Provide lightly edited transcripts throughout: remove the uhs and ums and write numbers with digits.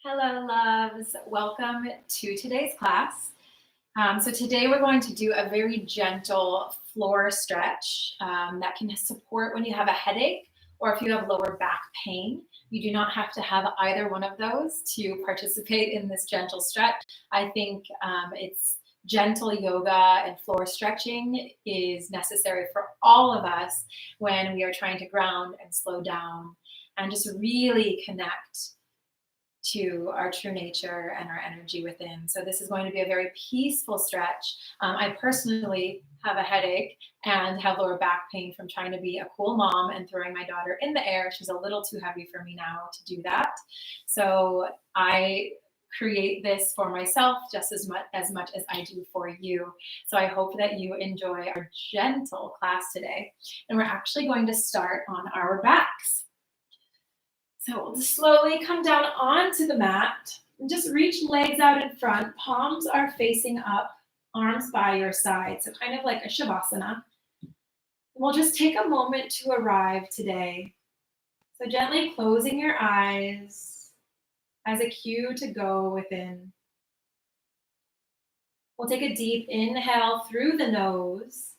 Hello, loves. Welcome to today's class. So today we're going to do a very gentle floor stretch that can support when you have a headache or if you have lower back pain. You do not have to have either one of those to participate in this gentle stretch. I think it's gentle yoga and floor stretching is necessary for all of us when we are trying to ground and slow down and just really connect to our true nature and our energy within. So this is going to be a very peaceful stretch. I personally have a headache and have lower back pain from trying to be a cool mom and throwing my daughter in the air. She's a little too heavy for me now to do that. So I create this for myself just as much as I do for you. So I hope that you enjoy our gentle class today. And we're actually going to start on our backs. So we'll just slowly come down onto the mat and just reach legs out in front. Palms are facing up, arms by your side. So kind of like a Shavasana. We'll just take a moment to arrive today. So gently closing your eyes as a cue to go within. We'll take a deep inhale through the nose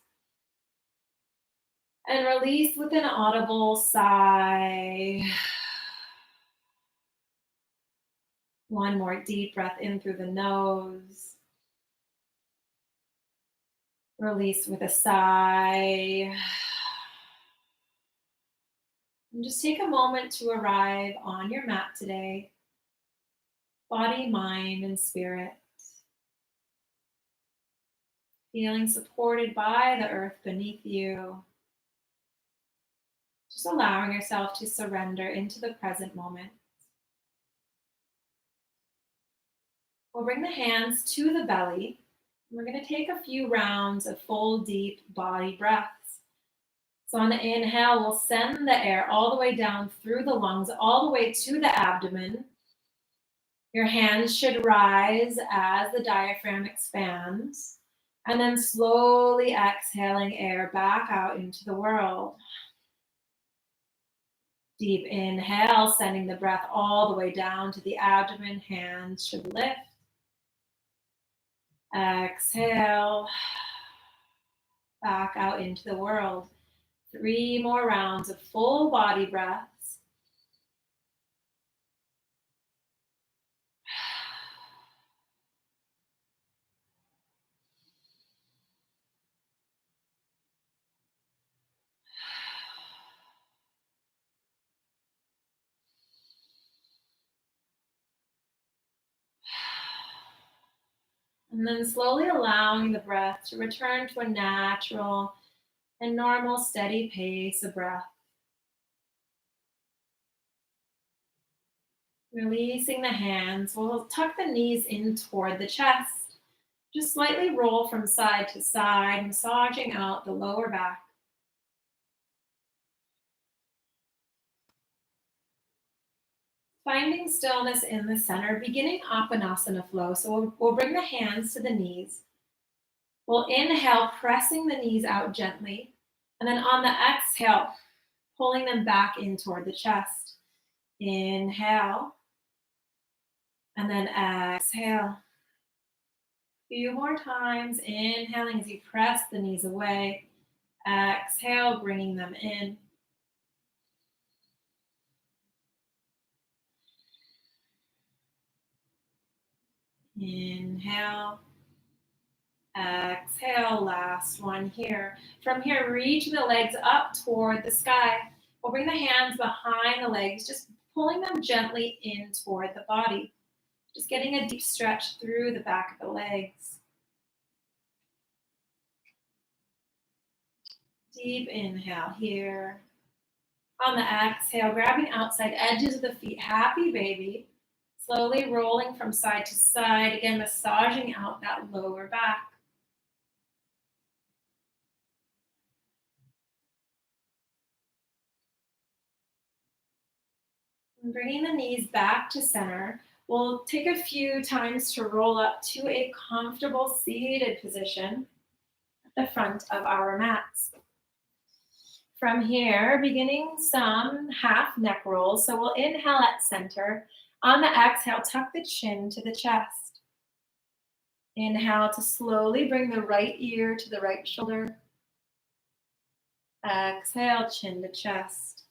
and release with an audible sigh. One more deep breath in through the nose. Release with a sigh. And just take a moment to arrive on your mat today. Body, mind, and spirit. Feeling supported by the earth beneath you. Just allowing yourself to surrender into the present moment. We'll bring the hands to the belly. We're going to take a few rounds of full, deep body breaths. So on the inhale, we'll send the air all the way down through the lungs, all the way to the abdomen. Your hands should rise as the diaphragm expands. And then slowly exhaling air back out into the world. Deep inhale, sending the breath all the way down to the abdomen. Hands should lift. Exhale, back out into the world. 3 more rounds of full body breaths. And then slowly allowing the breath to return to a natural and normal steady pace of breath. Releasing the hands, we'll tuck the knees in toward the chest. Just slightly roll from side to side, massaging out the lower back. Finding stillness in the center, beginning Apanasana flow. So we'll bring the hands to the knees. We'll inhale, pressing the knees out gently. And then on the exhale, pulling them back in toward the chest. Inhale. And then exhale. A few more times. Inhaling as you press the knees away. Exhale, bringing them in. Inhale. Exhale, last one here. From here, reach the legs up toward the sky. We'll bring the hands behind the legs, just pulling them gently in toward the body. Just getting a deep stretch through the back of the legs. Deep inhale here. On the exhale, grabbing outside edges of the feet, happy baby. Slowly rolling from side to side, again, massaging out that lower back. And bringing the knees back to center, we'll take a few times to roll up to a comfortable seated position at the front of our mats. From here, beginning some half neck rolls. So we'll inhale at center. On the exhale, tuck the chin to the chest. Inhale to slowly bring the right ear to the right shoulder. Exhale, chin to chest.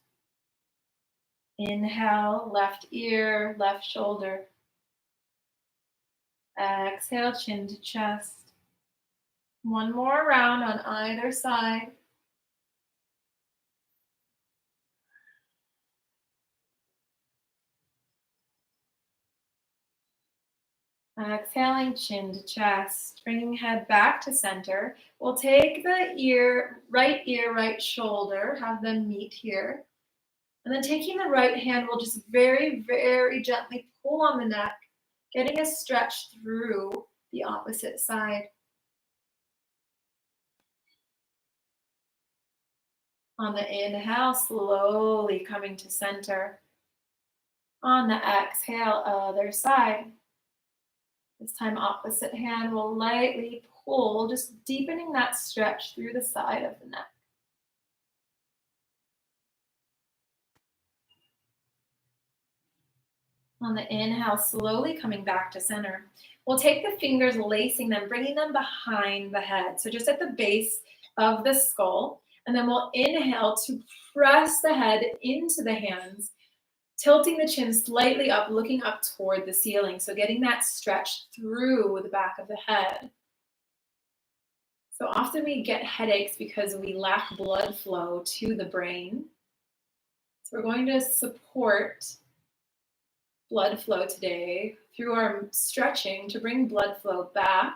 Inhale, left ear, left shoulder. Exhale, chin to chest. One more round on either side. Exhaling, chin to chest, bringing head back to center. We'll take the ear, right shoulder, have them meet here. And then taking the right hand, we'll just very, very gently pull on the neck, getting a stretch through the opposite side. On the inhale, slowly coming to center. On the exhale, other side. This time, opposite hand will lightly pull, just deepening that stretch through the side of the neck. On the inhale, slowly coming back to center. We'll take the fingers, lacing them, bringing them behind the head. So just at the base of the skull. And then we'll inhale to press the head into the hands, tilting the chin slightly up, looking up toward the ceiling. So getting that stretch through the back of the head. So often we get headaches because we lack blood flow to the brain. So we're going to support blood flow today through our stretching to bring blood flow back,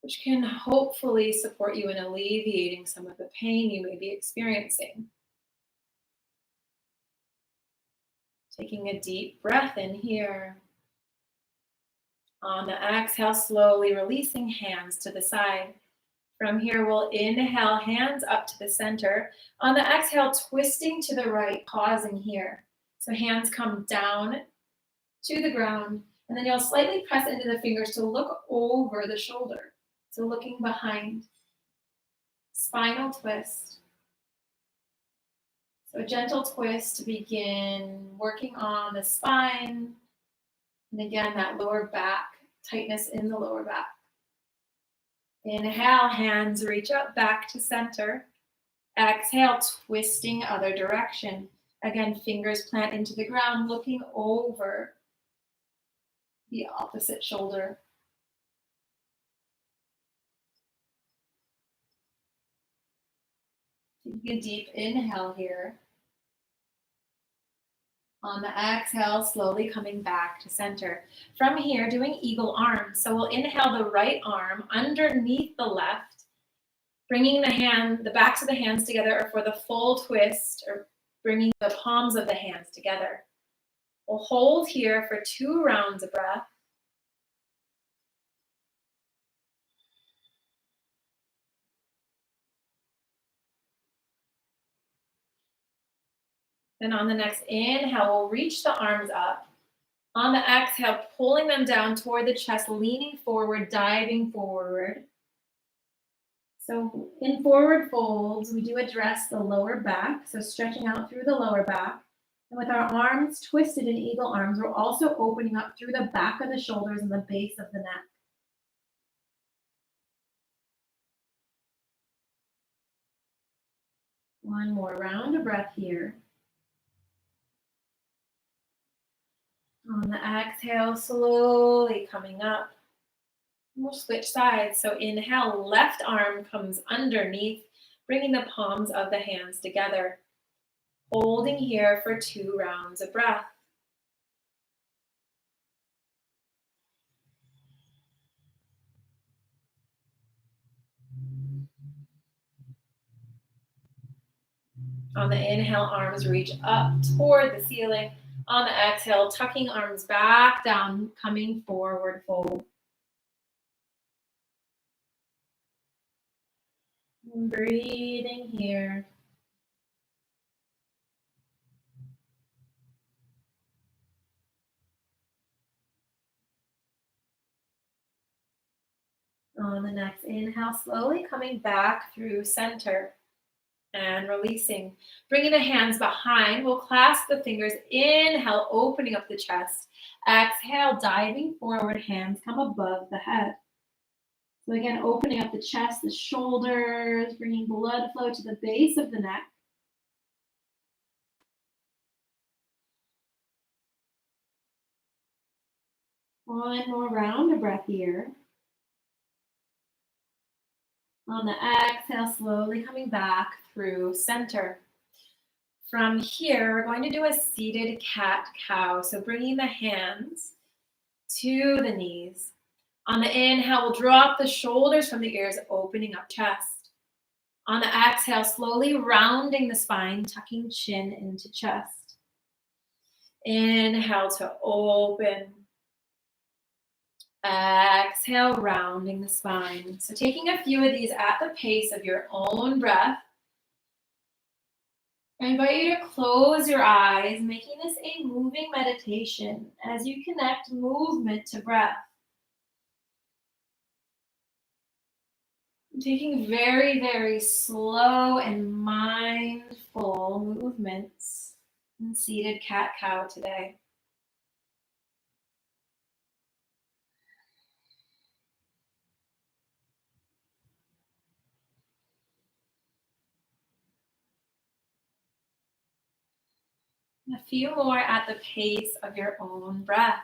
which can hopefully support you in alleviating some of the pain you may be experiencing. Taking a deep breath in here. On the exhale, slowly releasing hands to the side. From here, we'll inhale, hands up to the center. On the exhale, twisting to the right, pausing here. So hands come down to the ground, and then you'll slightly press into the fingers to look over the shoulder. So looking behind. Spinal twist. So a gentle twist to begin working on the spine. And again, that lower back, tightness in the lower back. Inhale, hands reach up back to center. Exhale, twisting other direction. Again, fingers plant into the ground, looking over the opposite shoulder. Taking a deep inhale here. On the exhale, slowly coming back to center. From here, doing eagle arms. So we'll inhale the right arm underneath the left, bringing the backs of the hands together for the full twist, or bringing the palms of the hands together. We'll hold here for 2 rounds of breath. Then on the next inhale, we'll reach the arms up. On the exhale, pulling them down toward the chest, leaning forward, diving forward. So in forward folds, we do address the lower back, so stretching out through the lower back. And with our arms twisted in eagle arms, we're also opening up through the back of the shoulders and the base of the neck. One more round of breath here. On the exhale, slowly coming up. We'll switch sides. So inhale, left arm comes underneath, bringing the palms of the hands together. Holding here for 2 rounds of breath. On the inhale, arms reach up toward the ceiling. On the exhale, tucking arms back down, coming forward fold. Breathing here. On the next inhale, slowly coming back through center. and releasing. Bringing the hands behind, we'll clasp the fingers. Inhale, opening up the chest. Exhale, diving forward, hands come above the head. So again, opening up the chest, the shoulders, bringing blood flow to the base of the neck. One more round of breath here. On the exhale, slowly coming back through center. From here, we're going to do a seated cat-cow. So bringing the hands to the knees. On the inhale, we'll drop the shoulders from the ears, opening up chest. On the exhale, slowly rounding the spine, tucking chin into chest. Inhale to open. Exhale, rounding the spine. So taking a few of these at the pace of your own breath. I invite you to close your eyes, making this a moving meditation as you connect movement to breath. Taking very, very slow and mindful movements in seated cat-cow today. A few more at the pace of your own breath.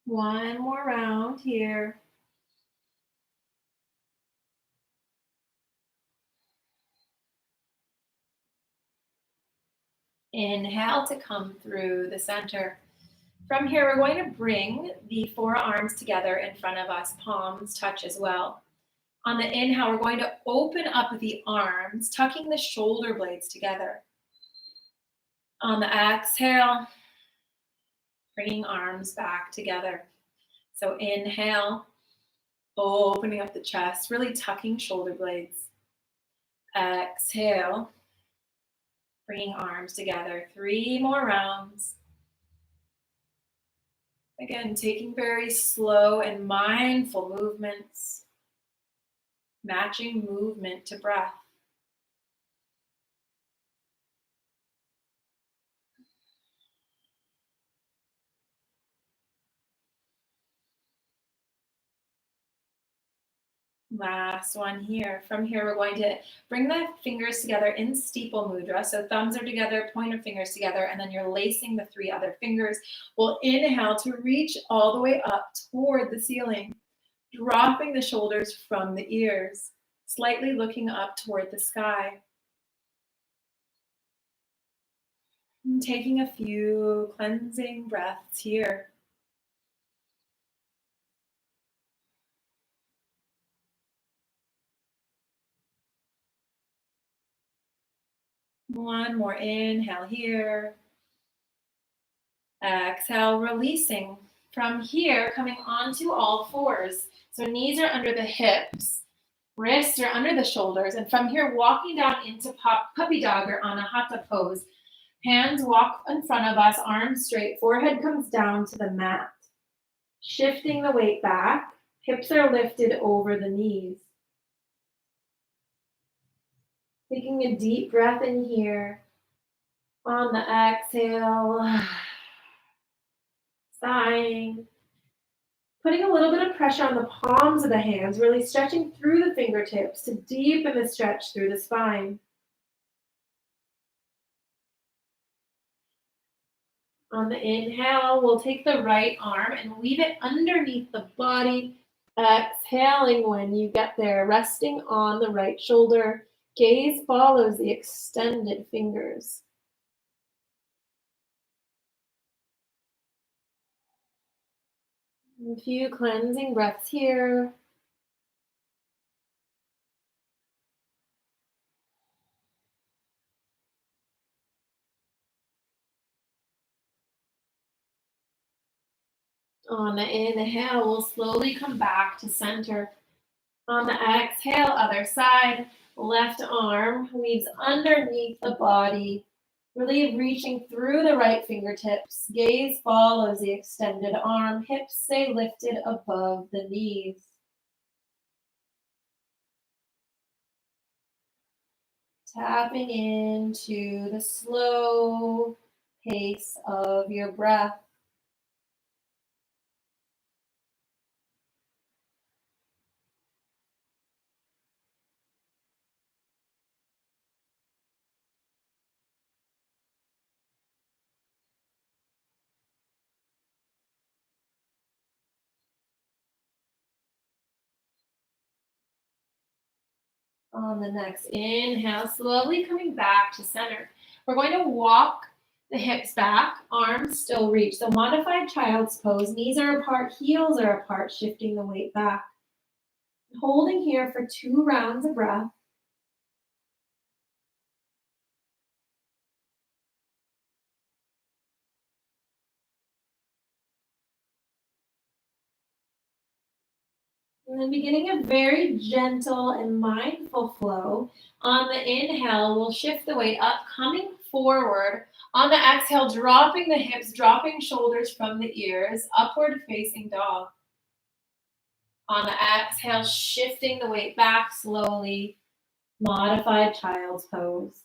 One more round here. Inhale to come through the center. From here, we're going to bring the forearms together in front of us, palms touch as well. On the inhale, we're going to open up the arms, tucking the shoulder blades together. On the exhale, bringing arms back together. So inhale, opening up the chest, really tucking shoulder blades. Exhale, bringing arms together. 3 more rounds. Again, taking very slow and mindful movements, matching movement to breath. Last one here. From here, we're going to bring the fingers together in steeple mudra. So thumbs are together, pointer fingers together, and then you're lacing the 3 other fingers. We'll inhale to reach all the way up toward the ceiling, dropping the shoulders from the ears, slightly looking up toward the sky. And taking a few cleansing breaths here. One more inhale here. Exhale, releasing. From here, coming onto all fours. So knees are under the hips, wrists are under the shoulders, and from here, walking down into puppy dog or anahata pose. Hands walk in front of us, arms straight, forehead comes down to the mat. Shifting the weight back, hips are lifted over the knees. Taking a deep breath in here. On the exhale, sighing. Putting a little bit of pressure on the palms of the hands, really stretching through the fingertips to deepen the stretch through the spine. On the inhale, we'll take the right arm and weave it underneath the body. Exhaling when you get there, resting on the right shoulder. Gaze follows the extended fingers. A few cleansing breaths here. On the inhale, we'll slowly come back to center. On the exhale, other side, left arm weaves underneath the body. Really reaching through the right fingertips. Gaze follows the extended arm. Hips stay lifted above the knees. Tapping into the slow pace of your breath. On the next inhale, slowly coming back to center. We're going to walk the hips back, arms still reach. So modified child's pose, knees are apart, heels are apart, shifting the weight back. Holding here for 2 rounds of breath. And then beginning a very gentle and mindful flow. On the inhale, we'll shift the weight up, coming forward. On the exhale, dropping the hips, dropping shoulders from the ears, upward facing dog. On the exhale, shifting the weight back slowly, modified child's pose.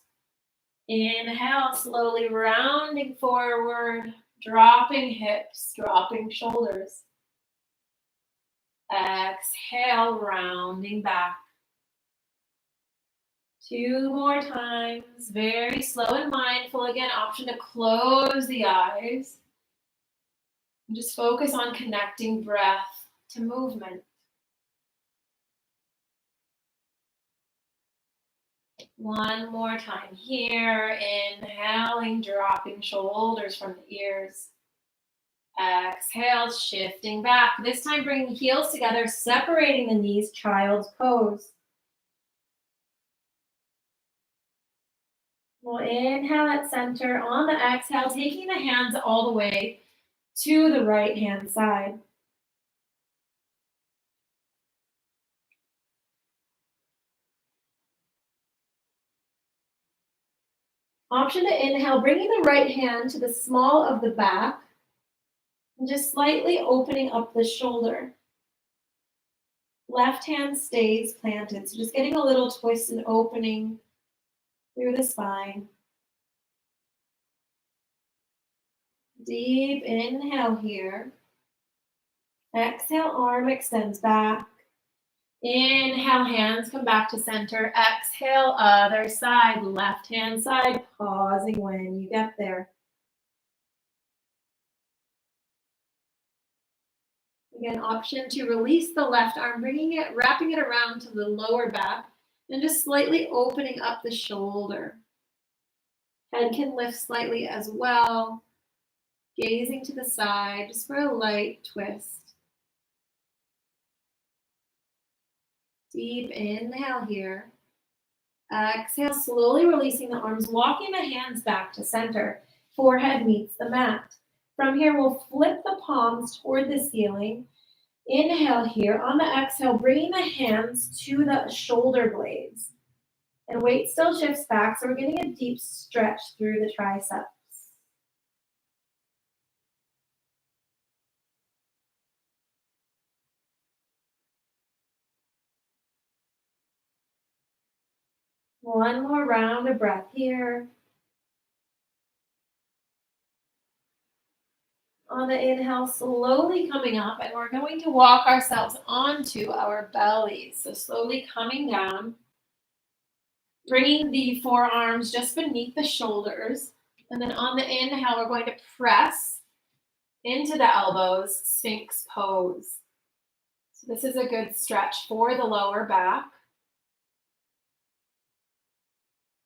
Inhale, slowly rounding forward, dropping hips, dropping shoulders. Exhale, rounding back. 2 more times, very slow and mindful. Again, option to close the eyes. And just focus on connecting breath to movement. One more time here, inhaling, dropping shoulders from the ears. Exhale, shifting back. This time bringing heels together, separating the knees, child's pose. We'll inhale at center. On the exhale, taking the hands all the way to the right hand side. Option to inhale, bringing the right hand to the small of the back and just slightly opening up the shoulder. Left hand stays planted, so just getting a little twist and opening through the spine. Deep inhale here. Exhale, arm extends back. Inhale, hands come back to center. Exhale, other side, left hand side, pausing when you get there. Again, option to release the left arm, bringing it, wrapping it around to the lower back, and just slightly opening up the shoulder. Head can lift slightly as well. Gazing to the side, just for a light twist. Deep inhale here. Exhale, slowly releasing the arms, walking the hands back to center. Forehead meets the mat. From here, we'll flip the palms toward the ceiling. Inhale here. On the exhale, bringing the hands to the shoulder blades. And weight still shifts back, so we're getting a deep stretch through the triceps. One more round of breath here. On the inhale, slowly coming up, and we're going to walk ourselves onto our bellies. So slowly coming down, bringing the forearms just beneath the shoulders. And then on the inhale, we're going to press into the elbows, Sphinx pose. So this is a good stretch for the lower back.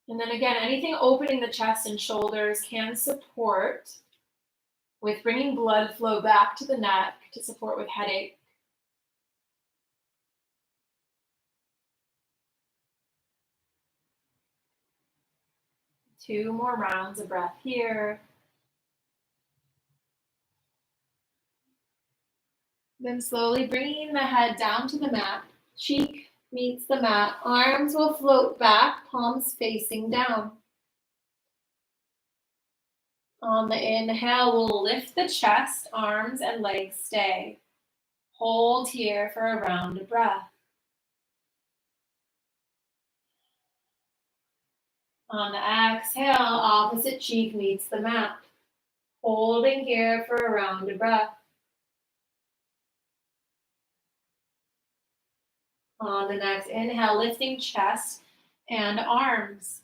And then again, anything opening the chest and shoulders can support with bringing blood flow back to the neck to support with headache. Two more rounds of breath here. Then slowly bringing the head down to the mat. Cheek meets the mat. Arms will float back, palms facing down. On the inhale, we'll lift the chest, arms, and legs stay. Hold here for a round of breath. On the exhale, opposite cheek meets the mat. Holding here for a round of breath. On the next inhale, lifting chest and arms.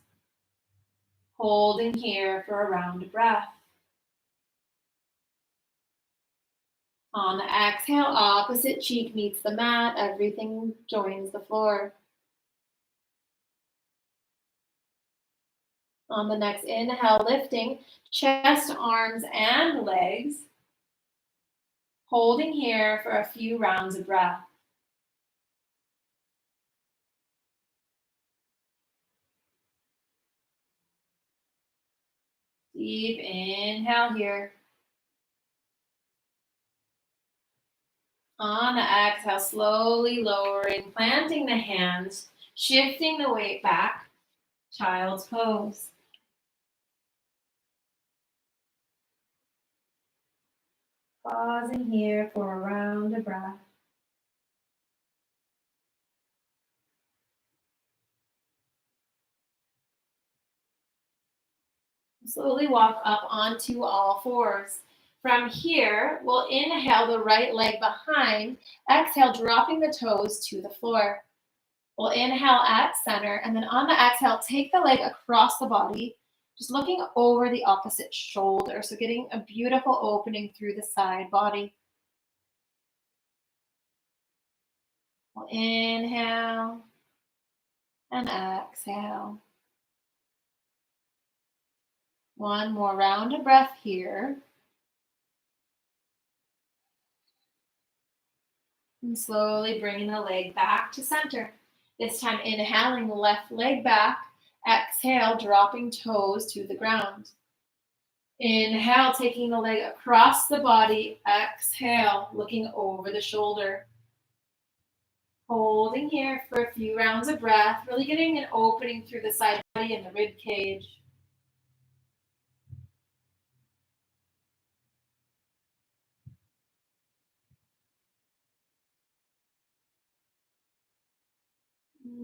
Holding here for a round of breath. On the exhale, opposite cheek meets the mat. Everything joins the floor. On the next inhale, lifting chest, arms, and legs. Holding here for a few rounds of breath. Deep inhale here. On the exhale, slowly lowering, planting the hands, shifting the weight back. Child's pose. Pausing here for a round of breath. Slowly walk up onto all fours. From here, we'll inhale the right leg behind. Exhale, dropping the toes to the floor. We'll inhale at center, and then on the exhale, take the leg across the body, just looking over the opposite shoulder. So getting a beautiful opening through the side body. We'll inhale and exhale. One more round of breath here. And slowly bringing the leg back to center. This time inhaling the left leg back. Exhale, dropping toes to the ground. Inhale, taking the leg across the body. Exhale, looking over the shoulder. Holding here for a few rounds of breath, really getting an opening through the side body and the rib cage.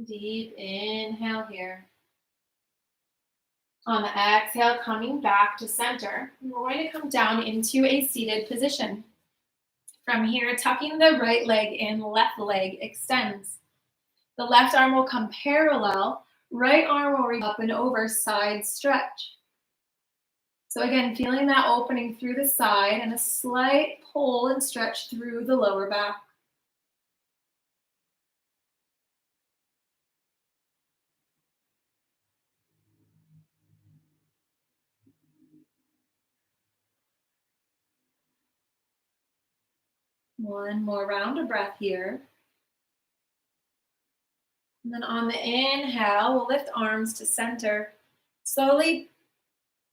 Deep inhale here. On the exhale, coming back to center, we're going to come down into a seated position. From here, tucking the right leg in, left leg extends. The left arm will come parallel, right arm will reach up and over, side stretch. So again, feeling that opening through the side and a slight pull and stretch through the lower back. One more round of breath here. And then on the inhale, we'll lift arms to center, slowly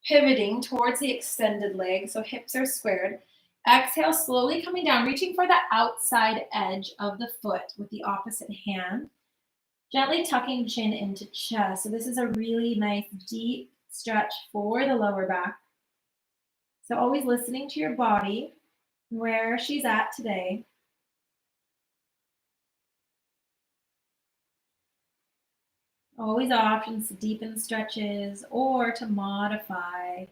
pivoting towards the extended leg, so hips are squared. Exhale, slowly coming down, reaching for the outside edge of the foot with the opposite hand. Gently tucking chin into chest. So this is a really nice deep stretch for the lower back. So always listening to your body, where she's at today. Always options to deepen stretches or to modify.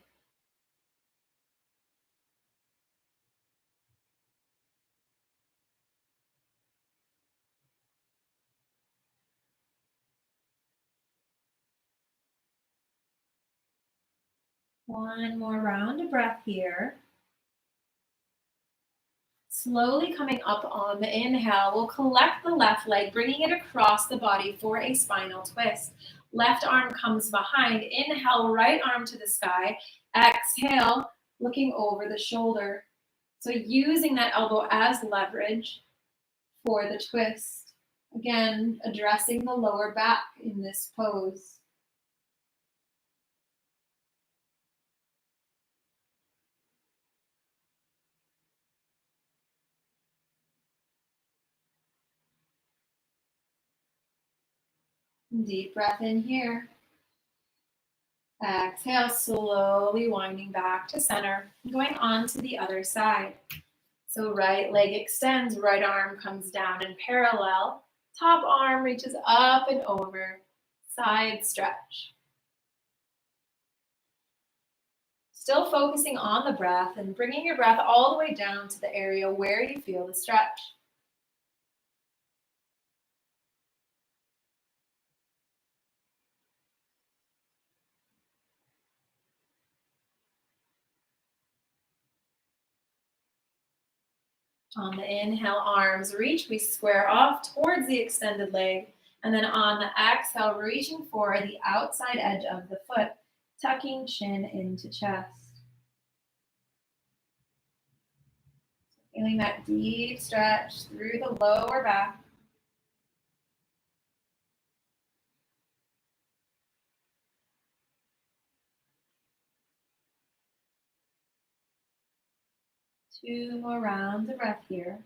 One more round of breath here. Slowly coming up on the inhale, we'll collect the left leg, bringing it across the body for a spinal twist. Left arm comes behind. Inhale, right arm to the sky. Exhale, looking over the shoulder. So using that elbow as leverage for the twist. Again, addressing the lower back in this pose. Deep breath in here. Exhale, slowly winding back to center, going on to the other side. So right leg extends, right arm comes down in parallel, top arm reaches up and over, side stretch. Still focusing on the breath and bringing your breath all the way down to the area where you feel the stretch. On the inhale, arms reach, we square off towards the extended leg. And then on the exhale, reaching for the outside edge of the foot, tucking chin into chest. Feeling that deep stretch through the lower back. Two more rounds of breath here.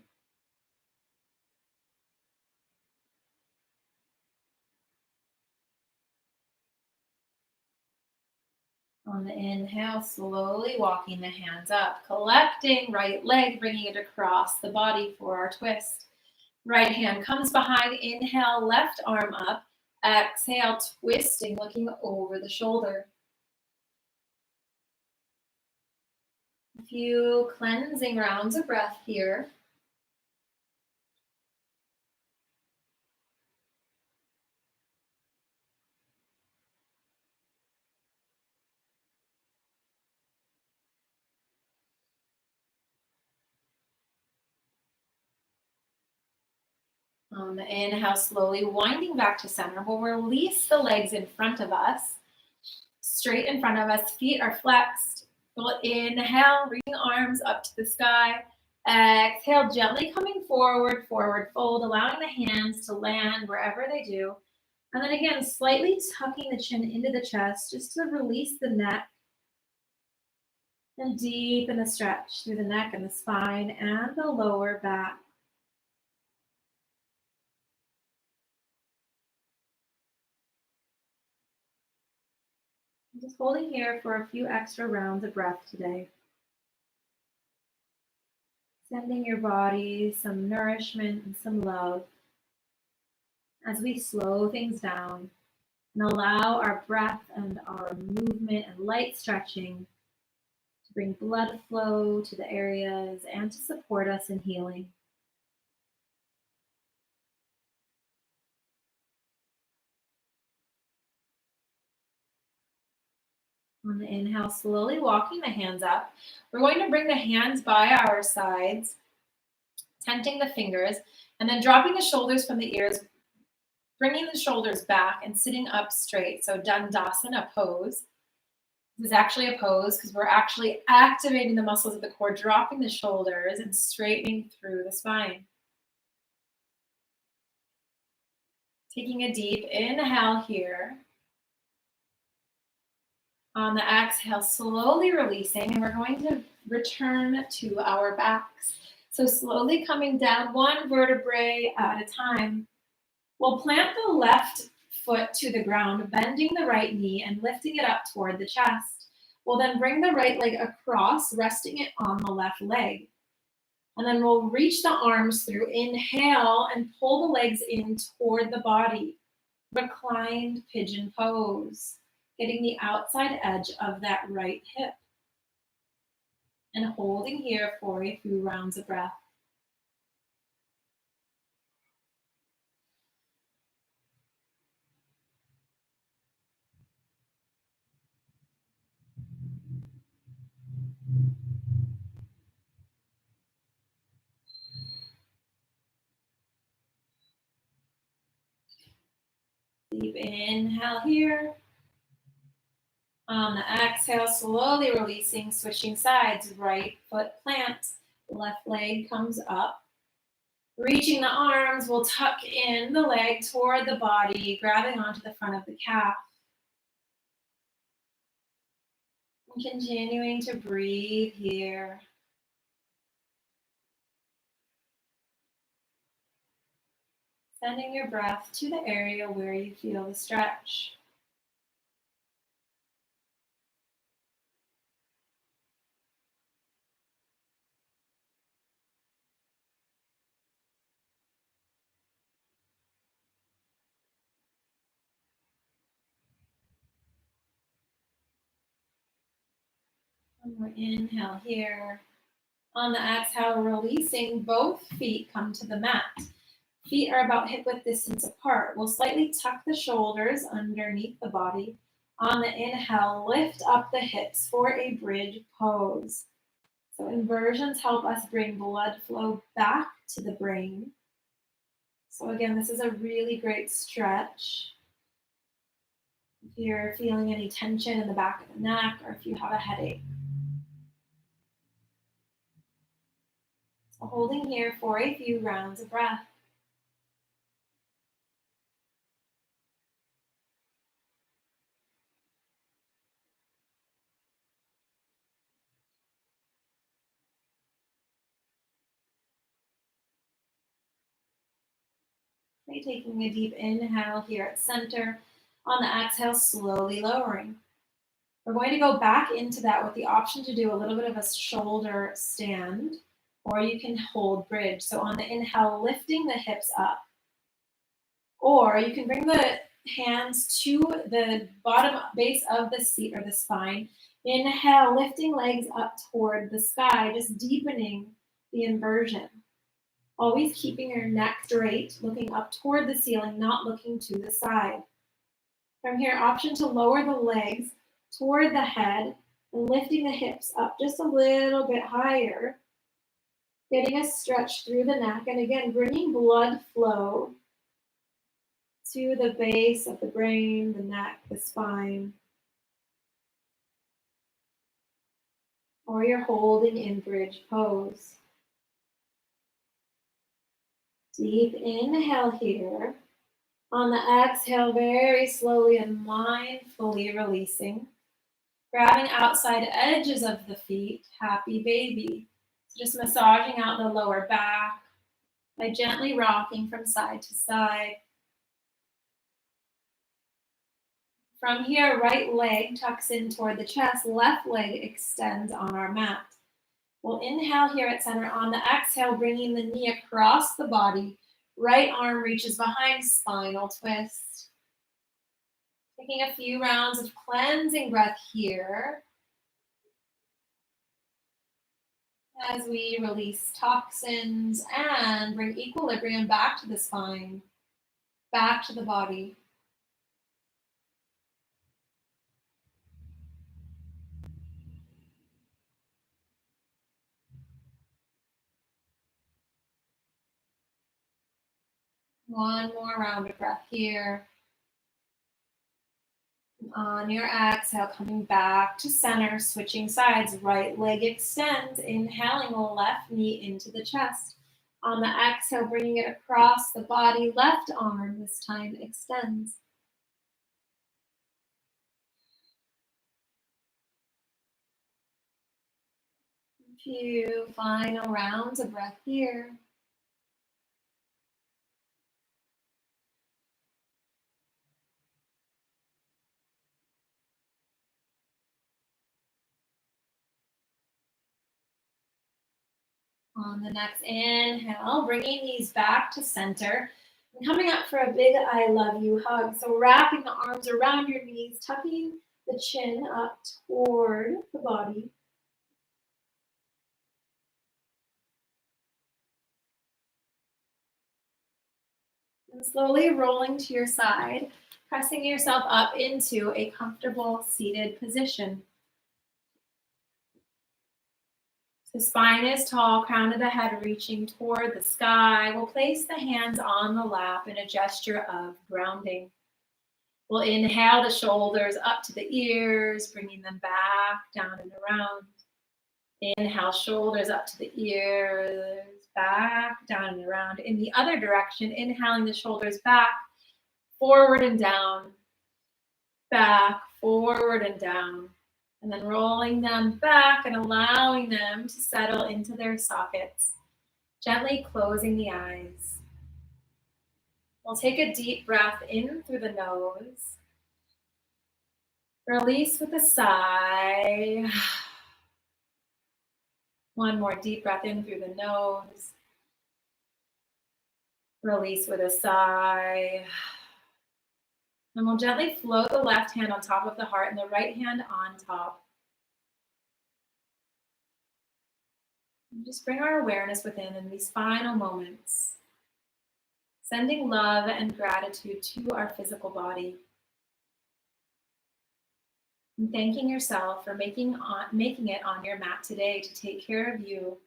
On the inhale, slowly walking the hands up, collecting right leg, bringing it across the body for our twist. Right hand comes behind, inhale, left arm up, exhale, twisting, looking over the shoulder. A few cleansing rounds of breath here. On the inhale, slowly winding back to center, we'll release the legs in front of us, straight in front of us, feet are flexed. We'll inhale, reaching arms up to the sky. Exhale, gently coming forward, forward fold, allowing the hands to land wherever they do. And then again, slightly tucking the chin into the chest just to release the neck and deepen the stretch through the neck and the spine and the lower back. Just holding here for a few extra rounds of breath today. Sending your body some nourishment and some love as we slow things down and allow our breath and our movement and light stretching to bring blood flow to the areas and to support us in healing. On the inhale, slowly walking the hands up. We're going to bring the hands by our sides, tenting the fingers, and then dropping the shoulders from the ears, bringing the shoulders back and sitting up straight. So Dandasana pose. This is actually a pose because we're actually activating the muscles of the core, dropping the shoulders and straightening through the spine. Taking a deep inhale here. On the exhale, slowly releasing, and we're going to return to our backs. So slowly coming down one vertebrae at a time. We'll plant the left foot to the ground, bending the right knee and lifting it up toward the chest. We'll then bring the right leg across, resting it on the left leg. And then we'll reach the arms through. Inhale and pull the legs in toward the body. Reclined pigeon pose, getting the outside edge of that right hip. And holding here for a few rounds of breath. Deep inhale here. On the exhale, slowly releasing, switching sides. Right foot plants, left leg comes up. Reaching the arms, we'll tuck in the leg toward the body, grabbing onto the front of the calf. And continuing to breathe here. Sending your breath to the area where you feel the stretch. One more inhale here. On the exhale, releasing, both feet come to the mat. Feet are about hip-width distance apart. We'll slightly tuck the shoulders underneath the body. On the inhale, lift up the hips for a bridge pose. So inversions help us bring blood flow back to the brain. So again, this is a really great stretch. If you're feeling any tension in the back of the neck or if you have a headache. So holding here for a few rounds of breath. Okay, taking a deep inhale here at center. On the exhale, slowly lowering. We're going to go back into that with the option to do a little bit of a shoulder stand, or you can hold bridge. So on the inhale, lifting the hips up, or you can bring the hands to the bottom base of the seat or the spine. Inhale, lifting legs up toward the sky, just deepening the inversion. Always keeping your neck straight, looking up toward the ceiling, not looking to the side. From here, option to lower the legs toward the head and lifting the hips up just a little bit higher, getting a stretch through the neck, and again, bringing blood flow to the base of the brain, the neck, the spine. Or you're holding in bridge pose. Deep inhale here. On the exhale, very slowly and mindfully releasing. Grabbing outside edges of the feet, happy baby. So just massaging out the lower back by gently rocking from side to side. From here, right leg tucks in toward the chest, left leg extends on our mat. We'll inhale here at center. On the exhale, bringing the knee across the body. Right arm reaches behind, spinal twist. Taking a few rounds of cleansing breath here as we release toxins and bring equilibrium back to the spine, back to the body. One more round of breath here. On your exhale, coming back to center, switching sides, right leg extends, inhaling left knee into the chest. On the exhale, bringing it across the body, left arm this time extends. A few final rounds of breath here. On the next inhale, bringing knees back to center and coming up for a big I love you hug. So wrapping the arms around your knees, tucking the chin up toward the body. And slowly rolling to your side, pressing yourself up into a comfortable seated position. The spine is tall, crown of the head reaching toward the sky. We'll place the hands on the lap in a gesture of grounding. We'll inhale the shoulders up to the ears, bringing them back down and around. Inhale, shoulders up to the ears, back, down and around. In the other direction, inhaling the shoulders back, forward and down, back, forward and down. And then rolling them back and allowing them to settle into their sockets, gently closing the eyes. We'll take a deep breath in through the nose. Release with a sigh. One more deep breath in through the nose. Release with a sigh. And we'll gently float the left hand on top of the heart and the right hand on top. Just bring our awareness within in these final moments, sending love and gratitude to our physical body. And thanking yourself for making it on your mat today to take care of you,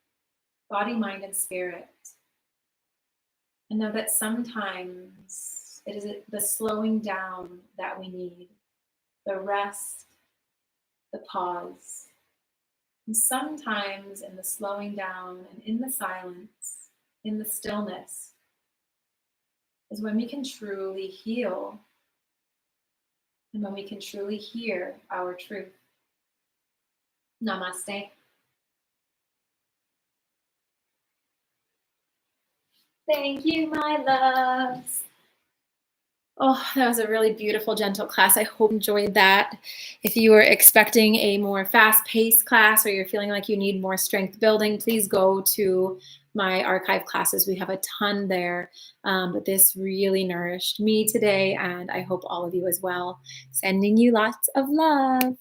body, mind, and spirit. And know that sometimes it is the slowing down that we need, the rest, the pause. And sometimes in the slowing down and in the silence, in the stillness, is when we can truly heal and when we can truly hear our truth. Namaste. Thank you, my loves. Oh, that was a really beautiful, gentle class. I hope you enjoyed that. If you were expecting a more fast-paced class or you're feeling like you need more strength building, please go to my archive classes. We have a ton there, but this really nourished me today, and I hope all of you as well. Sending you lots of love.